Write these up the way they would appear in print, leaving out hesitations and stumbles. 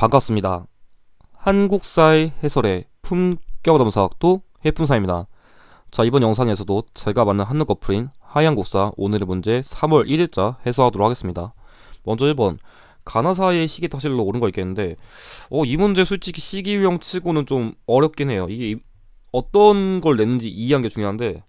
반갑습니다. 한국사의 해설의 품격넘사학도 해fun사입니다. 자, 이번 영상에서도 제가 만난 한국 어플인 하얀국사 오늘의 문제 3월 1일자 해설하도록 하겠습니다. 먼저 1번, 가나사의 시기 타실로 옳은 거 있겠는데 이 문제 솔직히 시기 유형 치고는 좀 어렵긴 해요. 이게 어떤 걸 냈는지 이해하는 게 중요한데,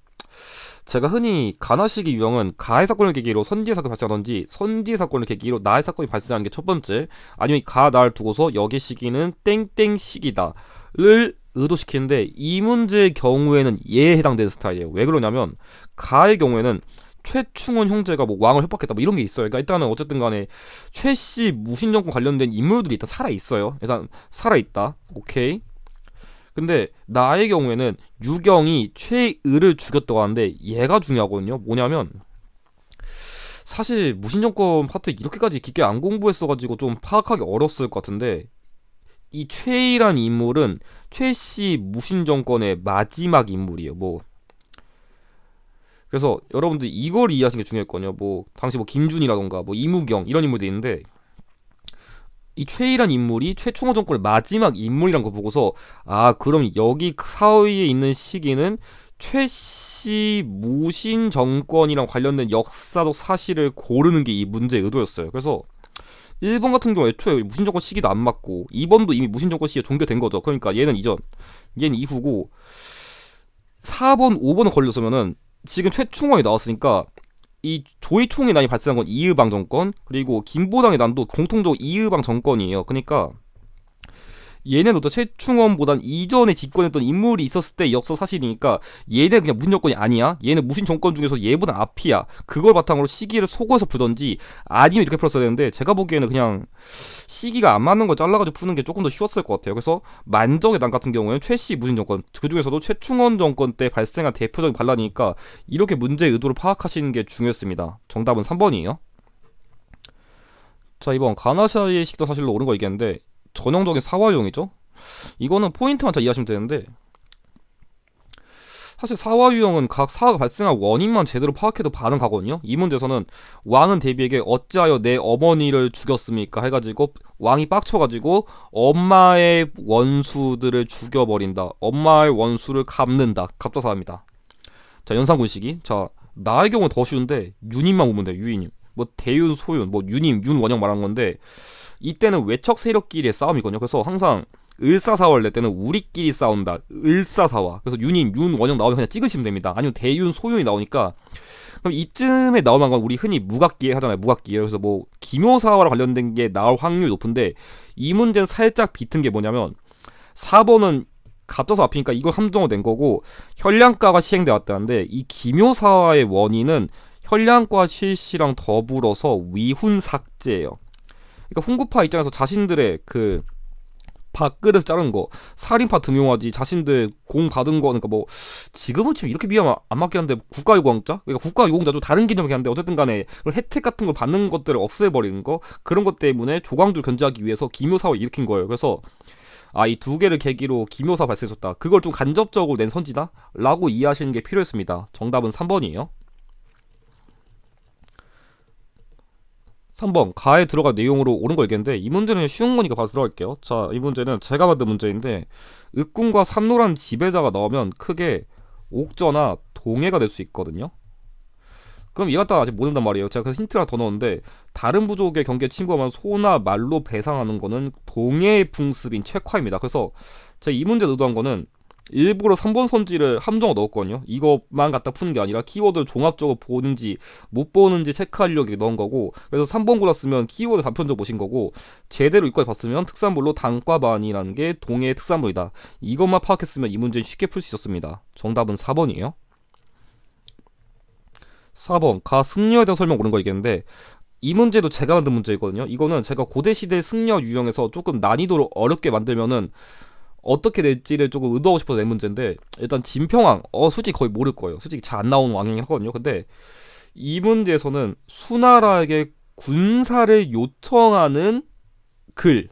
제가 흔히 가나 시기 유형은 가해 사건을 계기로 선지의 사건이 발생하던지 선지의 사건을 계기로 나의 사건이 발생하는 게 첫 번째, 아니면 가 나를 두고서 여기 시기는 땡땡 시기다를 의도시키는데, 이 문제의 경우에는 얘에 해당되는 스타일이에요. 왜 그러냐면 가의 경우에는 최충원 형제가 뭐 왕을 협박했다 뭐 이런 게 있어요. 그러니까 일단은 어쨌든 간에 최씨 무신정권 관련된 인물들이 일단 살아있어요. 일단 살아있다, 오케이. 근데 나의 경우에는 유경이 최의를 죽였다고 하는데 얘가 중요하거든요. 뭐냐면 사실 무신정권 파트 이렇게까지 깊게 안 공부했어가지고 좀 파악하기 어렵을 것 같은데, 이 최의란 인물은 최씨 무신정권의 마지막 인물이에요. 뭐 그래서 여러분들 이걸 이해하시는 게 중요했거든요. 뭐 당시 뭐 김준이라던가 뭐 이무경 이런 인물들이 있는데, 이 최이란 인물이 최충원 정권의 마지막 인물이란 거 보고서 그럼 여기 사위에 있는 시기는 최씨 무신 정권이랑 관련된 역사적 사실을 고르는 게 이 문제의 의도였어요. 그래서 1번 같은 경우 애초에 무신 정권 시기도 안 맞고 2번도 이미 무신 정권 시기가 종료된 거죠. 그러니까 얘는 이전, 얘는 이후고, 4번, 5번은 걸렸으면은 지금 최충원이 나왔으니까 이 조이총의 난이 발생한 건 이의방 정권, 그리고 김보당의 난도 공통적으로 이의방 정권이에요. 그러니까 얘네는 또 최충원보단 이전에 집권했던 인물이 있었을 때 역사 사실이니까 얘는 그냥 무신 정권이 아니야, 얘는 무신 정권 중에서 얘보다 앞이야, 그걸 바탕으로 시기를 속어서 풀던지 아니면 이렇게 풀었어야 되는데, 제가 보기에는 그냥 시기가 안 맞는 걸 잘라가지고 푸는 게 조금 더 쉬웠을 것 같아요. 그래서 만정의 난 같은 경우에는 최씨 무신 정권, 그 중에서도 최충원 정권 때 발생한 대표적인 반란이니까 이렇게 문제의 의도를 파악하시는 게 중요했습니다. 정답은 3번이에요. 자, 이번 가나샤의 시기도 사실로 옳은 거 얘기했는데 전형적인 사화유형이죠. 이거는 포인트만 잘 이해하시면 되는데, 사실 사화유형은 각 사화가 발생한 원인만 제대로 파악해도 반은 가거든요. 이 문제에서는 왕은 대비에게 어찌하여 내 어머니를 죽였습니까 해가지고 왕이 빡쳐가지고 엄마의 원수들을 죽여버린다, 엄마의 원수를 갚는다, 갑자사화입니다. 자, 연산군시기. 자, 나의 경우는 더 쉬운데 유님만 보면 돼요. 유님, 뭐 대윤, 소윤, 뭐 유님, 윤원영 말한 건데, 이때는 외척 세력끼리의 싸움이거든요. 그래서 항상 을사사화를 낼 때는 우리끼리 싸운다, 을사사화. 그래서 윤인, 윤원영 나오면 그냥 찍으시면 됩니다. 아니면 대윤, 소윤이 나오니까, 그럼 이쯤에 나오는 건 우리 흔히 무각기에 하잖아요. 무각기에. 그래서 뭐 기묘사화와 관련된 게 나올 확률이 높은데, 이 문제는 살짝 비튼 게 뭐냐면 4번은 갑자사 앞이니까 이걸 함정으로 낸 거고 혈량가가 시행돼 왔다는데, 이 기묘사화의 원인은 혈량과 실시랑 더불어서 위훈 삭제예요. 그러니까 훈구파 입장에서 자신들의 그 밥그릇 자른 거, 살인파 등용하지, 자신들 공 받은 거, 그러니까 뭐 지금은 지금 이렇게 비하면 안 맞긴 한데 국가유공자, 그러니까 국가유공자도 다른 개념이긴 한데 어쨌든 간에 그런 혜택 같은 걸 받는 것들을 없애버리는 거, 그런 것 때문에 조광조를 견제하기 위해서 기묘사를 일으킨 거예요. 그래서 이 두 개를 계기로 기묘사 발생했었다, 그걸 좀 간접적으로 낸 선지다 라고 이해하시는 게 필요했습니다. 정답은 3번이에요 3번, 가에 들어갈 내용으로 옳은 걸 얘기했는데, 이 문제는 쉬운 거니까 바로 들어갈게요. 자, 이 문제는 제가 만든 문제인데, 윽군과 삼노란 지배자가 나오면 크게 옥저나 동해가 될 수 있거든요. 그럼 이 갖다 아직 모른단 말이에요. 제가 그래서 힌트 하나 더 넣었는데, 다른 부족의 경계에 침범하면 소나 말로 배상하는 거는 동해의 풍습인 책화입니다. 그래서 제가 이 문제 의도한 거는 일부러 3번 선지를 함정을 넣었거든요. 이것만 갖다 푸는 게 아니라 키워드를 종합적으로 보는지 못 보는지 체크하려고 넣은 거고, 그래서 3번 골랐으면 키워드 단편적 보신 거고, 제대로 이과에 봤으면 특산물로 단과반이라는 게 동해의 특산물이다, 이것만 파악했으면 이 문제는 쉽게 풀 수 있었습니다. 정답은 4번이에요 4번, 가 승려에 대한 설명 옳은 거 얘기했는데, 이 문제도 제가 만든 문제이거든요. 이거는 제가 고대시대 승려 유형에서 조금 난이도를 어렵게 만들면은 어떻게 될지를 조금 의도하고 싶어서 낸 문제인데, 일단 진평왕, 솔직히 거의 모를 거예요. 솔직히 잘 안 나오는 왕이긴 하거든요. 근데 이 문제에서는 수나라에게 군사를 요청하는 글,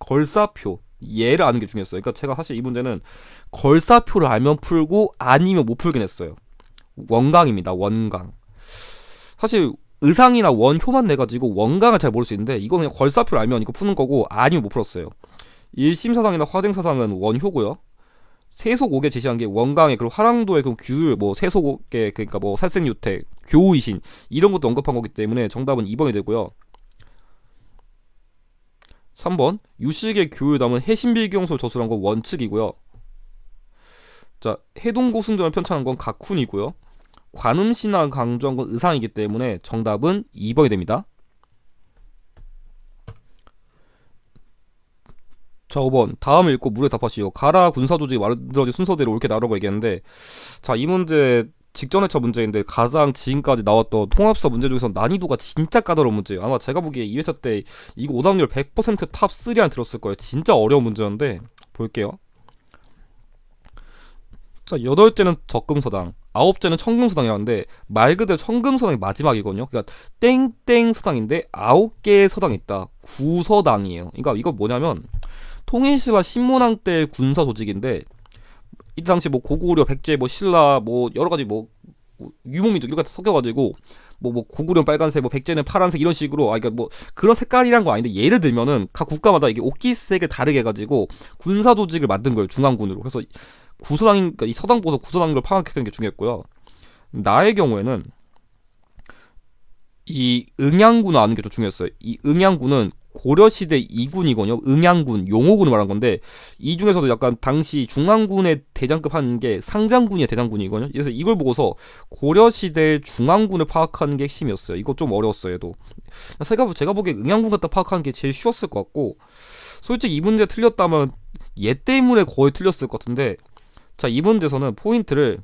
걸사표, 얘를 아는 게 중요했어요. 그러니까 제가 사실 이 문제는 걸사표를 알면 풀고 아니면 못 풀긴 했어요. 원강입니다. 원강. 사실 의상이나 원효만 내가지고 원강을 잘 모를 수 있는데 이거 그냥 걸사표를 알면 이거 푸는 거고 아니면 못 풀었어요. 일심사상이나 화생사상은 원효고요. 세속옥에 제시한 게 원강의 그리고 화랑도의 그 규율, 뭐 세속옥의 그러니까 뭐 살생유택, 교우이신 이런 것도 언급한 거기 때문에 정답은 2번이 되고요. 3번 유식의 교율 담은 해신빌경설 저술한 건 원칙이고요. 자, 해동고승전을 편찬한 건 각훈이고요. 관음신화 강조한 건 의상이기 때문에 정답은 2번이 됩니다. 자, 5번 다음 읽고 물에 답하시오. 가라 군사조직이 만들어진 순서대로 옳게 나오라고 얘기했는데, 자, 이 문제 직전 회차 문제인데 가장 지금까지 나왔던 통합사 문제 중에서 난이도가 진짜 까다로운 문제예요. 아마 제가 보기에 2회차 때 이거 오답률 100% 탑3 안에 들었을 거예요. 진짜 어려운 문제였는데 볼게요. 자, 8제는 적금서당, 9제는 청금서당이라는데 말 그대로 청금서당이 마지막이거든요. 그러니까 땡땡 서당인데 9개의 서당이 있다. 구서당이에요. 그러니까 이거 뭐냐면 통일신라 신문왕 때 군사 조직인데 이 당시 뭐 고구려, 백제, 뭐 신라, 뭐 여러 가지 뭐 유목민족 이렇게 섞여가지고 뭐 고구려는 빨간색, 뭐 백제는 파란색 이런 식으로 그러니까 뭐 그런 색깔이란 거 아닌데 예를 들면은 각 국가마다 이게 옷깃색을 다르게 해가지고 군사 조직을 만든 거예요 중앙군으로. 그래서 구서당 그러니까 이 서당 보고서 구서당을 파악하는 게 중요했고요. 나의 경우에는 이 응양군 아는 게 좀 중요했어요. 이 응양군은 고려시대 2군이거든요. 응양군, 용호군을 말한 건데 이 중에서도 약간 당시 중앙군의 대장급 하는 게 상장군의 대장군이거든요. 그래서 이걸 보고서 고려시대 중앙군을 파악하는 게 핵심이었어요. 이거 좀 어려웠어요. 얘도 제가 보기에 응양군 갖다 파악하는 게 제일 쉬웠을 것 같고, 솔직히 이 문제 틀렸다면 얘 때문에 거의 틀렸을 것 같은데, 자, 이 문제에서는 포인트를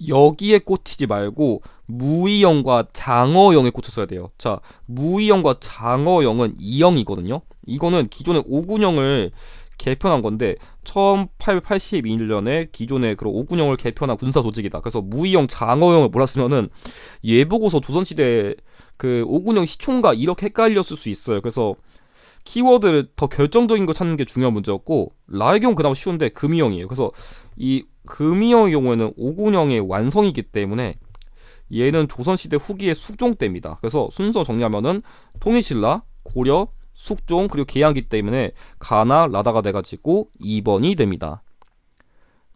여기에 꽂히지 말고 무의형과 장어형에 꽂혔어야 돼요. 자, 무의형과 장어형은 2형이거든요. 이거는 기존의 5군형을 개편한 건데 1882년에 기존의 그런 5군형을 개편한 군사 조직이다. 그래서 무의형, 장어형을 몰랐으면은 얘 보고서 조선시대 그 5군형 시총과 이렇게 헷갈렸을 수 있어요. 그래서 키워드를 더 결정적인 거 찾는 게 중요한 문제였고, 라의 경우 그나마 쉬운데 금이형이에요. 그래서 이 금이형의 경우에는 5군형의 완성이기 때문에 얘는 조선시대 후기의 숙종 때입니다. 그래서 순서 정리하면은 통일신라, 고려, 숙종, 그리고 계양기 때문에 가나 라다가 돼가지고 2번이 됩니다.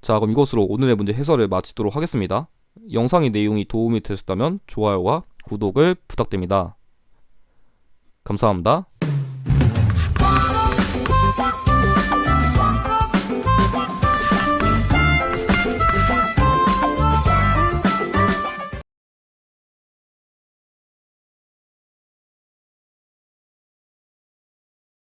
자, 그럼 이것으로 오늘의 문제 해설을 마치도록 하겠습니다. 영상의 내용이 도움이 되셨다면 좋아요와 구독을 부탁드립니다. 감사합니다.